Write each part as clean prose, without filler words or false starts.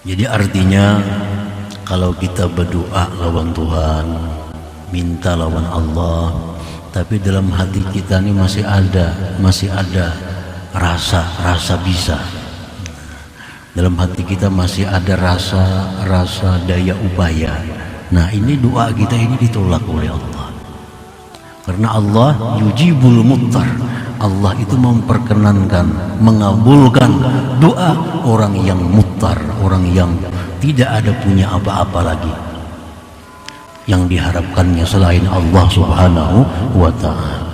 Jadi artinya kalau kita berdoa lawan Tuhan, minta lawan Allah, tapi dalam hati kita ini masih ada rasa bisa. Dalam hati kita masih ada rasa daya upaya. Nah, ini doa kita ini ditolak oleh Allah. Karena Allah yujibul muttar. Allah itu memperkenankan, mengabulkan doa orang yang muttar, orang yang tidak ada punya apa-apa lagi yang diharapkannya selain Allah Subhanahu wa ta'ala.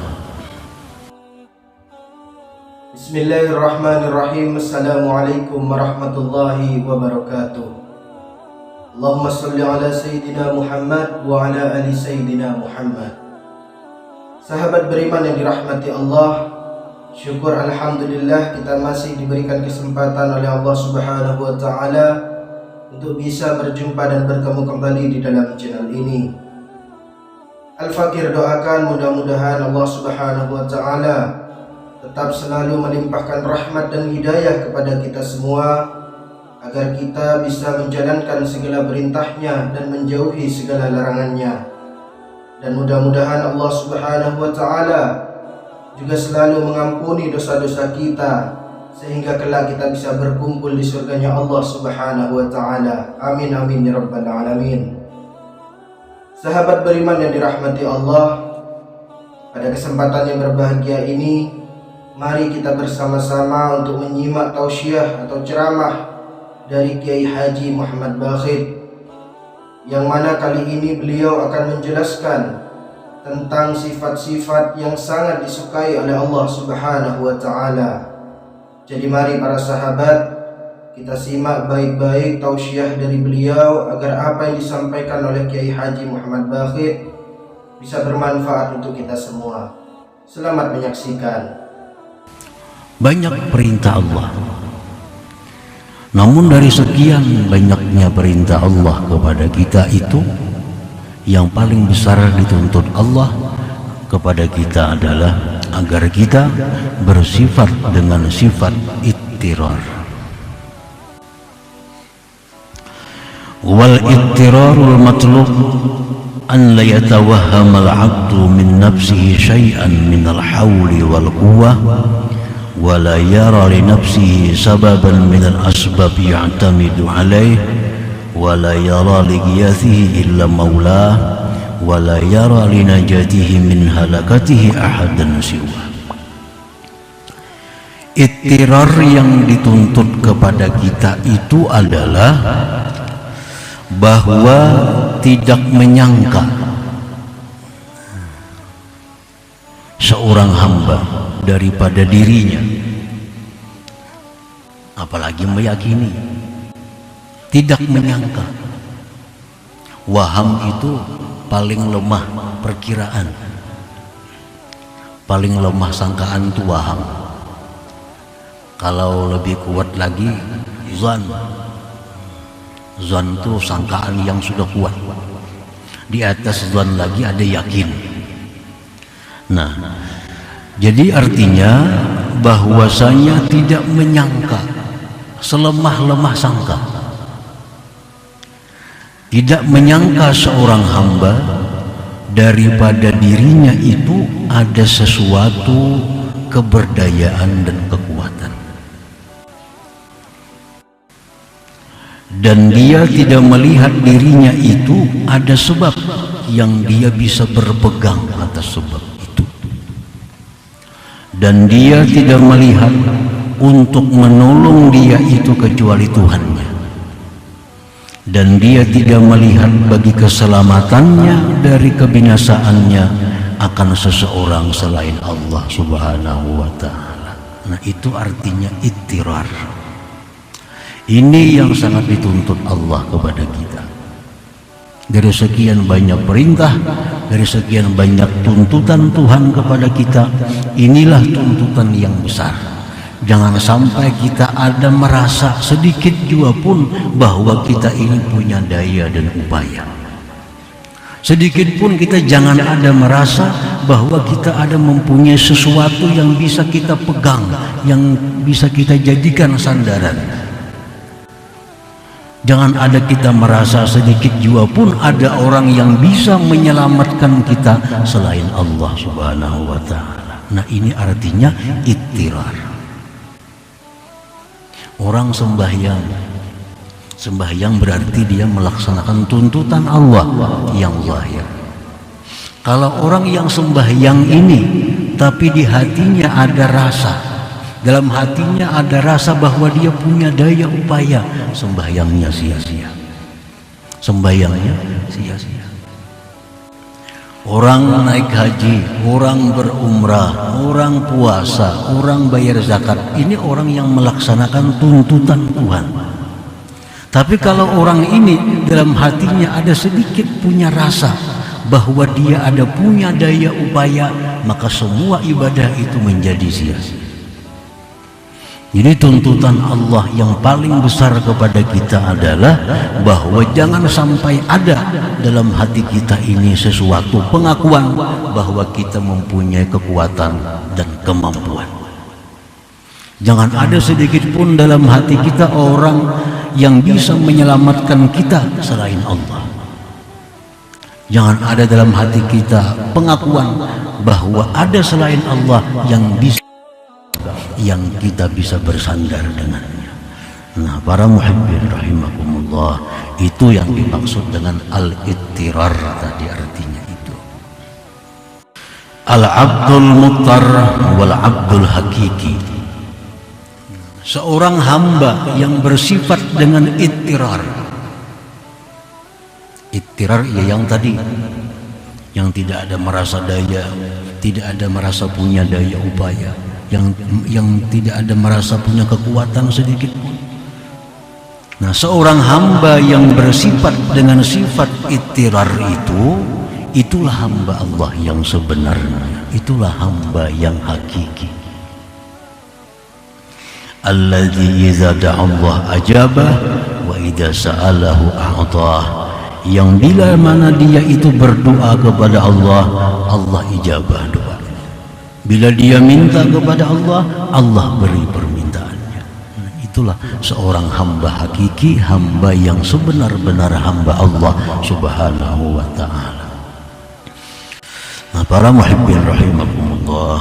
Bismillahirrahmanirrahim. Assalamualaikum warahmatullahi wabarakatuh. Allahumma salli ala Sayyidina Muhammad wa ala ali Sayyidina Muhammad. Sahabat beriman yang dirahmati Allah, syukur alhamdulillah kita masih diberikan kesempatan oleh Allah Subhanahu wa ta'ala untuk bisa berjumpa dan bertemu kembali di dalam channel ini. Al-Fakir doakan mudah-mudahan Allah Subhanahu wa ta'ala tetap selalu melimpahkan rahmat dan hidayah kepada kita semua, agar kita bisa menjalankan segala perintahnya dan menjauhi segala larangannya. Dan mudah-mudahan Allah Subhanahu wa ta'ala juga selalu mengampuni dosa-dosa kita, sehingga kelak kita bisa berkumpul di surganya Allah Subhanahu wa ta'ala. Amin amin ya rabbal alamin. Sahabat beriman yang dirahmati Allah, pada kesempatan yang berbahagia ini, mari kita bersama-sama untuk menyimak tausiah atau ceramah dari Kiai Haji Muhammad Bakhit, yang mana kali ini beliau akan menjelaskan tentang sifat-sifat yang sangat disukai oleh Allah Subhanahu wa ta'ala. Jadi mari para sahabat, kita simak baik-baik tausiah dari beliau, agar apa yang disampaikan oleh Kiai Haji Muhammad Bakhit bisa bermanfaat untuk kita semua. Selamat menyaksikan. Banyak perintah Allah, namun dari sekian banyaknya perintah Allah kepada kita itu, yang paling besar dituntut Allah kepada kita adalah agar kita bersifat dengan sifat ittirar. Wal ittirarul matlub an la yatawahham al-'abdu min nafsihi syai'an min al-hawli wal quwwah wa la yara li nafsihi sababan min al-asbab ya'tamidu 'alayhi wa la yara li ghiyathihi illa maulah wa la yara li najatihi min halakatihi ahadan siwa. Ittirar yang dituntut kepada kita itu adalah bahwa tidak menyangka seorang hamba daripada dirinya, apalagi meyakini. Tidak menyangka. Waham itu paling lemah perkiraan, paling lemah sangkaan itu waham. Kalau lebih kuat lagi zan itu sangkaan yang sudah kuat. Di atas zan lagi ada yakin. Nah, jadi artinya bahwasanya tidak menyangka, selemah-lemah sangka. Tidak menyangka seorang hamba daripada dirinya itu ada sesuatu keberdayaan dan kekuatan, dan dia tidak melihat dirinya itu ada sebab yang dia bisa berpegang atas sebab itu, dan dia tidak melihat untuk menolong dia itu kecuali Tuhannya, dan dia tidak melihat bagi keselamatannya dari kebinasaannya akan seseorang selain Allah Subhanahu wa ta'ala. Nah, itu artinya ittirar. Ini yang sangat dituntut Allah kepada kita. Dari sekian banyak perintah, dari sekian banyak tuntutan Tuhan kepada kita, inilah tuntutan yang besar. Jangan sampai kita ada merasa sedikit juga pun bahwa kita ini punya daya dan upaya. Sedikit pun kita jangan ada merasa bahwa kita ada mempunyai sesuatu yang bisa kita pegang, yang bisa kita jadikan sandaran. Jangan ada kita merasa sedikit jua pun ada orang yang bisa menyelamatkan kita selain Allah Subhanahu wa ta'ala. Nah, ini artinya ittirar. Orang sembahyang berarti dia melaksanakan tuntutan Allah yang zahir. Kalau orang yang sembahyang ini tapi di hatinya ada rasa, dalam hatinya ada rasa bahwa dia punya daya upaya, sembahyangnya sia-sia. Sembahyangnya sia-sia. Orang naik haji, orang berumrah, orang puasa, orang bayar zakat, ini orang yang melaksanakan tuntutan Tuhan. Tapi kalau orang ini dalam hatinya ada sedikit punya rasa bahwa dia ada punya daya upaya, maka semua ibadah itu menjadi sia-sia. Jadi tuntutan Allah yang paling besar kepada kita adalah bahwa jangan sampai ada dalam hati kita ini sesuatu pengakuan bahwa kita mempunyai kekuatan dan kemampuan. Jangan ada sedikit pun dalam hati kita orang yang bisa menyelamatkan kita selain Allah. Jangan ada dalam hati kita pengakuan bahwa ada selain Allah yang kita bisa bersandar dengannya. Nah, para muhibbin rahimakumullah, itu yang dimaksud dengan al-ittirar tadi, artinya itu. Al-abdul muttar wal abdul hakiki. Seorang hamba yang bersifat dengan ittirar. Ittirar ya yang tadi, yang tidak ada merasa daya, tidak ada merasa punya daya upaya, yang tidak ada merasa punya kekuatan sedikit pun. Nah, seorang hamba yang bersifat dengan sifat ittirar itu, itulah hamba Allah yang sebenarnya, itulah hamba yang hakiki. Alladzi idza da'a Allah ajabah wa idza sa'alahu a'tah. Yang bila mana dia itu berdoa kepada Allah, Allah ijabah doa. Bila dia minta kepada Allah, Allah beri permintaannya. Nah, itulah seorang hamba hakiki, hamba yang sebenar-benar hamba Allah Subhanahu wa ta'ala. Nah, para muhibbin rahimakumullah,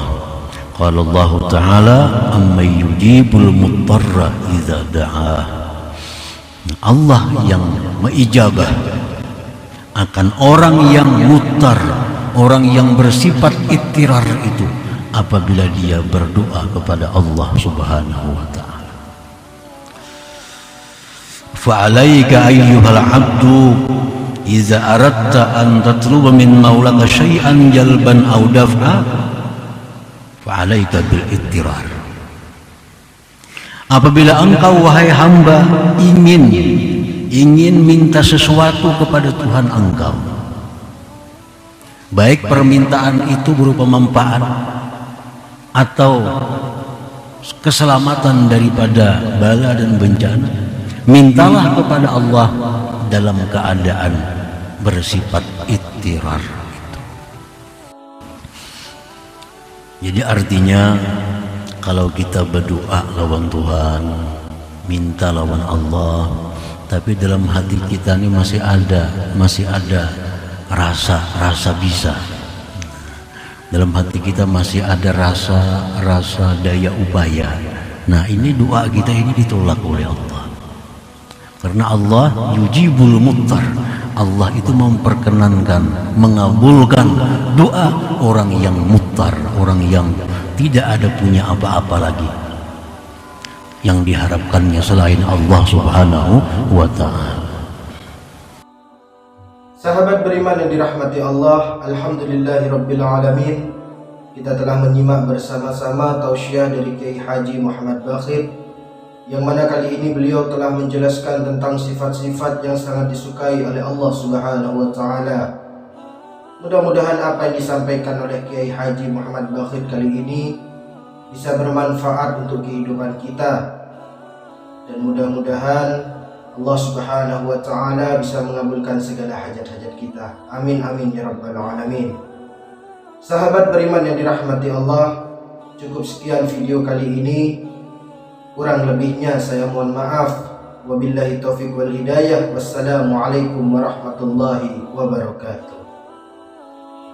qala Allah ta'ala amman yujibul muttarra idza da'ah. Allah yang mengijabah akan orang yang muttar, orang yang bersifat ittirar itu apabila dia berdoa kepada Allah Subhanahu wa ta'ala. Fa'alaika ayyuhal abdu idza aradta an tatluba min maulaka syai'an jalban aw daf'a fa'alaika bil ittirar. Apabila engkau wahai hamba ingin minta sesuatu kepada Tuhan engkau, baik permintaan itu berupa manfaat atau keselamatan daripada bala dan bencana, mintalah kepada Allah dalam keadaan bersifat ittirar itu. Jadi artinya kalau kita berdoa lawan Tuhan, minta lawan Allah, tapi dalam hati kita ini masih ada rasa bisa. Dalam hati kita masih ada rasa daya upaya. Nah, ini doa kita ini ditolak oleh Allah. Karena Allah yujibul muttar. Allah itu memperkenankan, mengabulkan doa orang yang muttar, orang yang tidak ada punya apa-apa lagi yang diharapkannya selain Allah Subhanahu wa ta'ala. Sahabat beriman yang dirahmati Allah, alhamdulillahirabbil alamin. Kita telah menyimak bersama-sama tausiah dari Kiai Haji Muhammad Bakhir, yang mana kali ini beliau telah menjelaskan tentang sifat-sifat yang sangat disukai oleh Allah Subhanahu wa ta'ala. Mudah-mudahan apa yang disampaikan oleh Kiai Haji Muhammad Bakhir kali ini bisa bermanfaat untuk kehidupan kita, dan mudah-mudahan Allah Subhanahu wa ta'ala bisa mengabulkan segala hajat-hajat kita. Amin amin ya rabbal alamin. Sahabat beriman yang dirahmati Allah, cukup sekian video kali ini. Kurang lebihnya saya mohon maaf. Wabillahi taufiq wal hidayah. Wassalamualaikum warahmatullahi wabarakatuh.